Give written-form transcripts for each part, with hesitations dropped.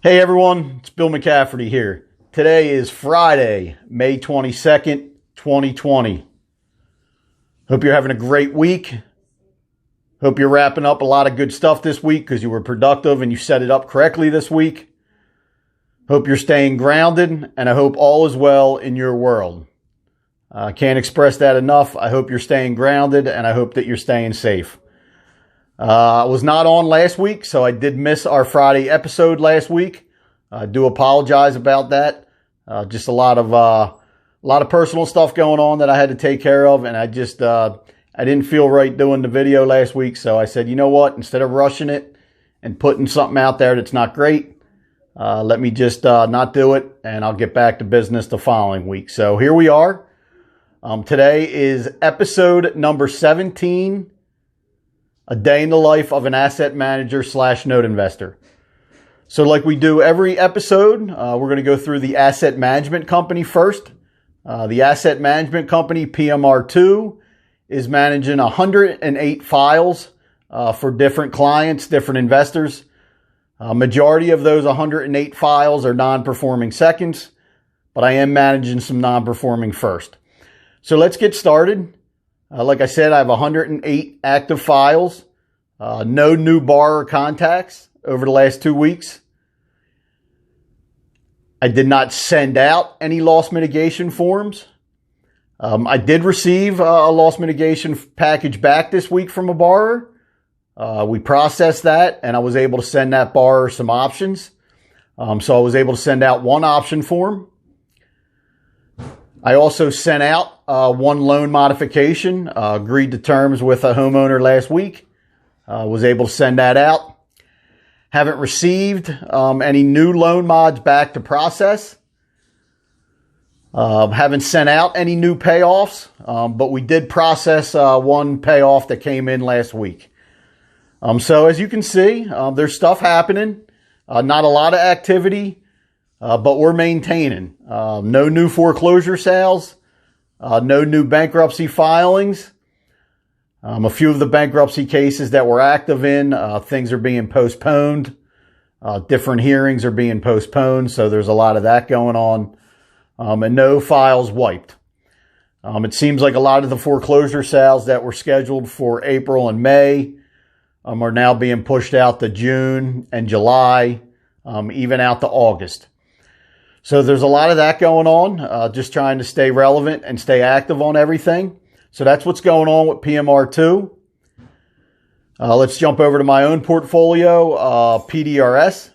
Hey everyone, it's Bill McCafferty here. Today is Friday, May 22nd, 2020. Hope you're having a great week. Hope you're wrapping up a lot of good stuff this week because you were productive and you set it up correctly this week. Hope you're staying grounded, and I hope all is well in your world. I can't express that enough. I hope you're staying grounded, and I hope that you're staying safe. I was not on last week, so I did miss our Friday episode last week. I do apologize about that. Just a lot of personal stuff going on that I had to take care of, and I didn't feel right doing the video last week. So I said, you know what? Instead of rushing it and putting something out there that's not great, let me just not do it, and I'll get back to business the following week. So here we are. Today is episode number 17. A day in the life of an asset manager / note investor. So like we do every episode, we're going to go through the asset management company first. The asset management company, PMR2, is managing 108 files for different clients, different investors. Majority of those 108 files are non-performing seconds, but I am managing some non-performing first. So let's get started. Like I said, I have 108 active files. No new borrower contacts over the last 2 weeks. I did not send out any loss mitigation forms. I did receive a loss mitigation package back this week from a borrower. We processed that, and I was able to send that borrower some options. So I was able to send out one option form. I also sent out one loan modification, agreed to terms with a homeowner last week. Was able to send that out. Haven't received any new loan mods back to process. Haven't sent out any new payoffs, but we did process one payoff that came in last week. So as you can see, there's stuff happening. Not a lot of activity. But we're maintaining. No new foreclosure sales. No new bankruptcy filings. A few of the bankruptcy cases that we're active in, things are being postponed. Different hearings are being postponed. So there's a lot of that going on. And no files wiped. It seems like a lot of the foreclosure sales that were scheduled for April and May are now being pushed out to June and July, even out to August. So there's a lot of that going on, just trying to stay relevant and stay active on everything. So that's what's going on with PMR2. Let's jump over to my own portfolio, PDRS.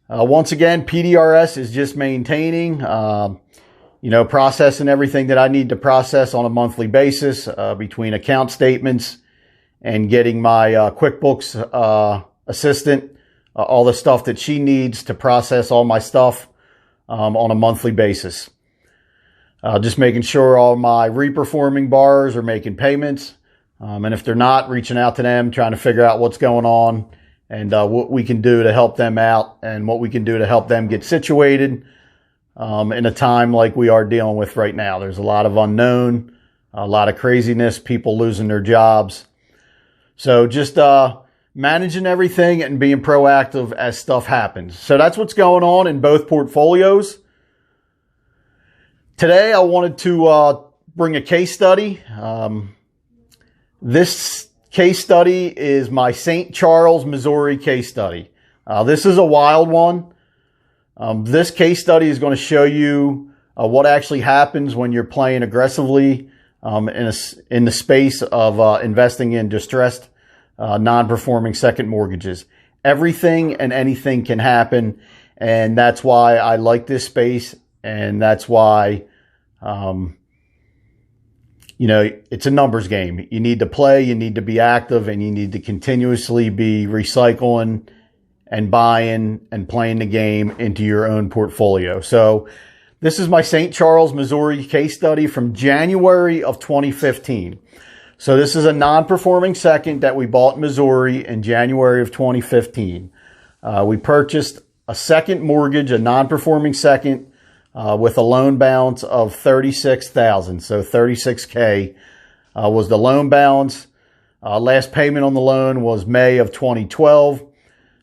Once again, PDRS is just maintaining, processing everything that I need to process on a monthly basis, between account statements and getting my QuickBooks assistant, all the stuff that she needs to process all my stuff. On a monthly basis. Just making sure all my reperforming borrowers are making payments. And if they're not, reaching out to them, trying to figure out what's going on and what we can do to help them out and what we can do to help them get situated in a time like we are dealing with right now. There's a lot of unknown, a lot of craziness, people losing their jobs. So just managing everything and being proactive as stuff happens. So that's what's going on in both portfolios. Today, I wanted to bring a case study. This case study is my St. Charles, Missouri case study. This is a wild one. This case study is going to show you what actually happens when you're playing aggressively in the space of investing in distressed non-performing second mortgages. Everything and anything can happen, and that's why I like this space, and that's why, it's a numbers game. You need to play, you need to be active, and you need to continuously be recycling and buying and playing the game into your own portfolio. So this is my St. Charles, Missouri case study from January of 2015. So this is a non-performing second that we bought in Missouri in January of 2015. We purchased a second mortgage, a non-performing second, with a loan balance of $36,000. So $36K was the loan balance. Last payment on the loan was May of 2012.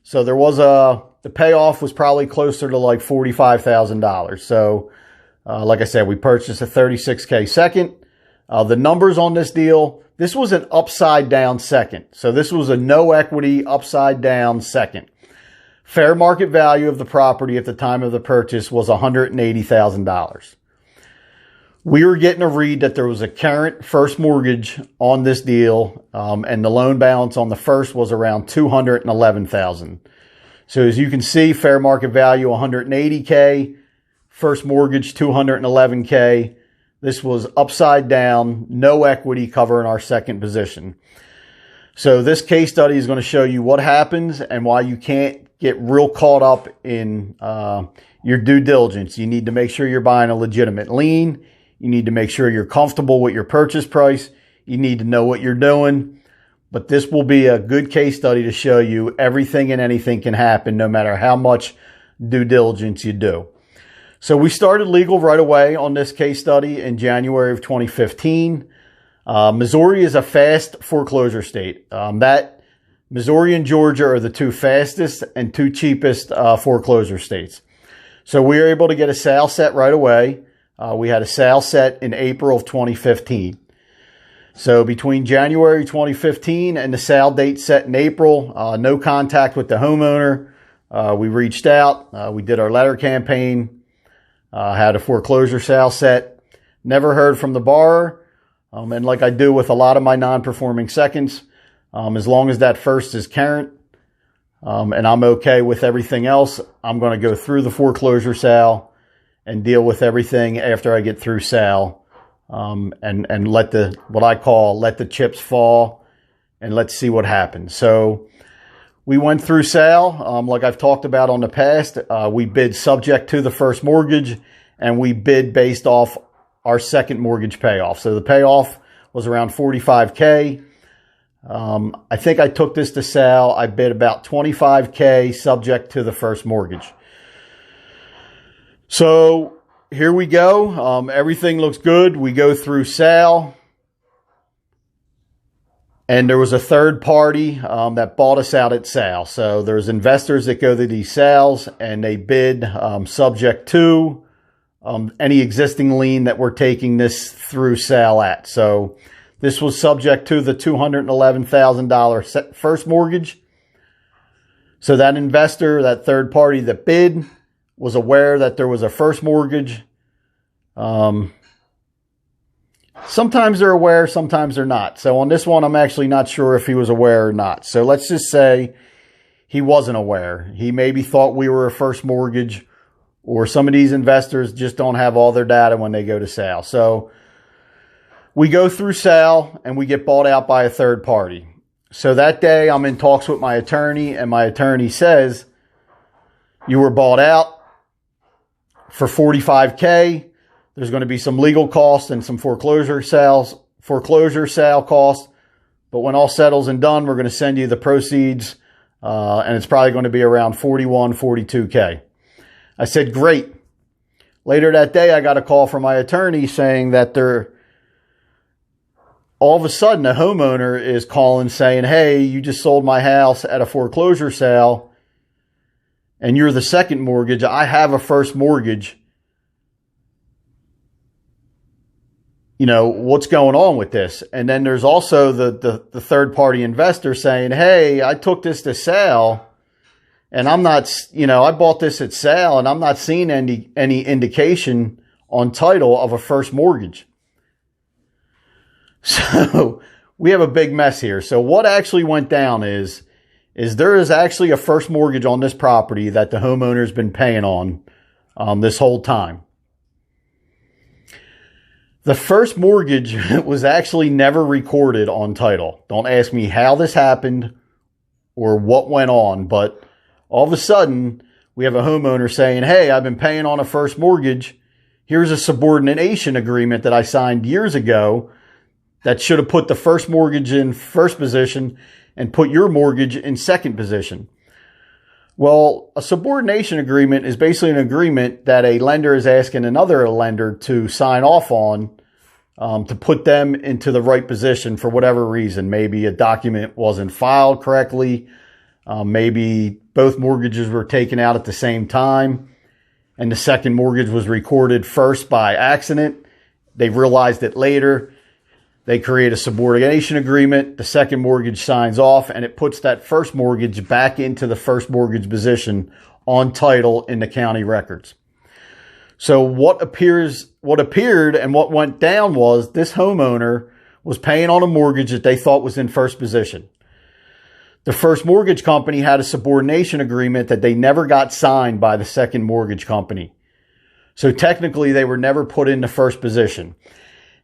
So there was a the payoff was probably closer to like $45,000. So, like I said, we purchased a 36K second. The numbers on this deal, this was an upside down second. So this was a no equity upside down second. Fair market value of the property at the time of the purchase was $180,000. We were getting a read that there was a current first mortgage on this deal, and the loan balance on the first was around $211,000. So as you can see, fair market value $180K, first mortgage $211K. This was upside down, no equity covering our second position. So this case study is going to show you what happens and why you can't get real caught up in your due diligence. You need to make sure you're buying a legitimate lien. You need to make sure you're comfortable with your purchase price. You need to know what you're doing. But this will be a good case study to show you everything and anything can happen no matter how much due diligence you do. So we started legal right away on this case study in January of 2015. Missouri is a fast foreclosure state. Missouri and Georgia are the two fastest and two cheapest foreclosure states. So we were able to get a sale set right away. We had a sale set in April of 2015. So between January 2015 and the sale date set in April, no contact with the homeowner. We reached out. We did our letter campaign. Had a foreclosure sale set. Never heard from the borrower. And like I do with a lot of my non-performing seconds, as long as that first is current, and I'm okay with everything else, I'm going to go through the foreclosure sale and deal with everything after I get through sale, and let the chips fall, and let's see what happens. So we went through sale, like I've talked about on the past. We bid subject to the first mortgage, and we bid based off our second mortgage payoff. So the payoff was around $45K. I think I took this to sale. I bid about $25K subject to the first mortgage. So here we go. Everything looks good. We go through sale. And there was a third party that bought us out at sale. So there's investors that go to these sales and they bid subject to any existing lien that we're taking this through sale at. So this was subject to the $211,000 first mortgage. So that investor, that third party that bid, was aware that there was a first mortgage. Sometimes they're aware, sometimes they're not. So on this one, I'm actually not sure if he was aware or not. So let's just say he wasn't aware. He maybe thought we were a first mortgage, or some of these investors just don't have all their data when they go to sale. So we go through sale and we get bought out by a third party. So that day I'm in talks with my attorney, and my attorney says, you were bought out for $45K. There's going to be some legal costs and some foreclosure sale costs. But when all settles and done, we're going to send you the proceeds. And it's probably going to be around $41, $42K. I said, great. Later that day, I got a call from my attorney saying that all of a sudden, a homeowner is calling saying, hey, you just sold my house at a foreclosure sale, and you're the second mortgage. I have a first mortgage. You know, what's going on with this? And then there's also the third party investor saying, hey, I took this to sale, and I'm not, I bought this at sale, and I'm not seeing any indication on title of a first mortgage. So we have a big mess here. So what actually went down is there is actually a first mortgage on this property that the homeowner's been paying on this whole time. The first mortgage was actually never recorded on title. Don't ask me how this happened or what went on, but all of a sudden we have a homeowner saying, hey, I've been paying on a first mortgage. Here's a subordination agreement that I signed years ago that should have put the first mortgage in first position and put your mortgage in second position. Well, a subordination agreement is basically an agreement that a lender is asking another lender to sign off on to put them into the right position for whatever reason. Maybe a document wasn't filed correctly. Maybe both mortgages were taken out at the same time, and the second mortgage was recorded first by accident. They realized it later. They create a subordination agreement. The second mortgage signs off, and it puts that first mortgage back into the first mortgage position on title in the county records. So what appeared and what went down was this homeowner was paying on a mortgage that they thought was in first position. The first mortgage company had a subordination agreement that they never got signed by the second mortgage company. So technically they were never put into first position.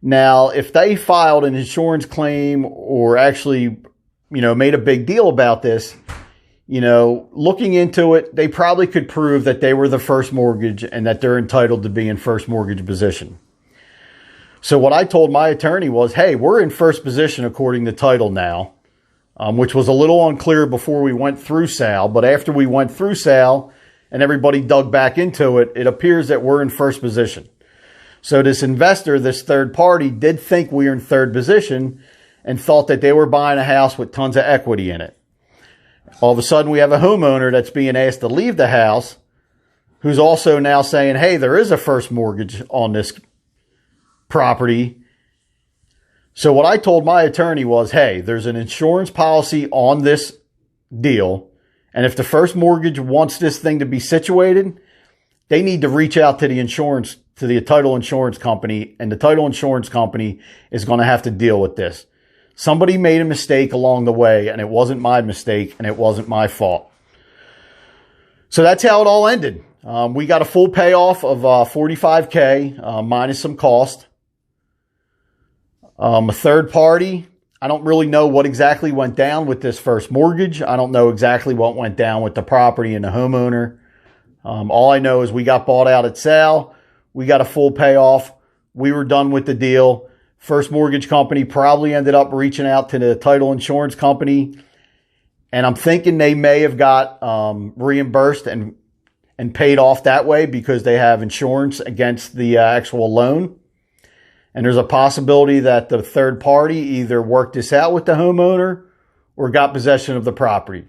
Now, if they filed an insurance claim or actually, made a big deal about this, looking into it, they probably could prove that they were the first mortgage and that they're entitled to be in first mortgage position. So what I told my attorney was, hey, we're in first position according to title now, which was a little unclear before we went through sale. But after we went through sale and everybody dug back into it, it appears that we're in first position. So this investor, this third party, did think we were in third position and thought that they were buying a house with tons of equity in it. All of a sudden, we have a homeowner that's being asked to leave the house who's also now saying, hey, there is a first mortgage on this property. So what I told my attorney was, hey, there's an insurance policy on this deal. And if the first mortgage wants this thing to be situated, they need to reach out to the title insurance company, and the title insurance company is going to have to deal with this. Somebody made a mistake along the way, and it wasn't my mistake, and it wasn't my fault. So that's how it all ended. We got a full payoff of $45K minus some cost. A third party, I don't really know what exactly went down with this first mortgage. I don't know exactly what went down with the property and the homeowner. All I know is we got bought out at sale. We got a full payoff. We were done with the deal. First mortgage company probably ended up reaching out to the title insurance company. And I'm thinking they may have got reimbursed and paid off that way because they have insurance against the actual loan. And there's a possibility that the third party either worked this out with the homeowner or got possession of the property.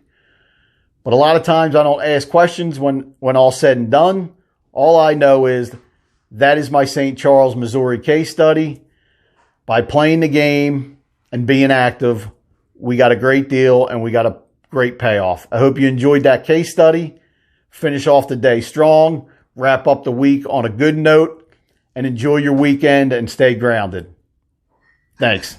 But a lot of times I don't ask questions when all's said and done. All I know is that is my St. Charles, Missouri case study. By playing the game and being active, we got a great deal and we got a great payoff. I hope you enjoyed that case study. Finish off the day strong, wrap up the week on a good note, and enjoy your weekend and stay grounded. Thanks.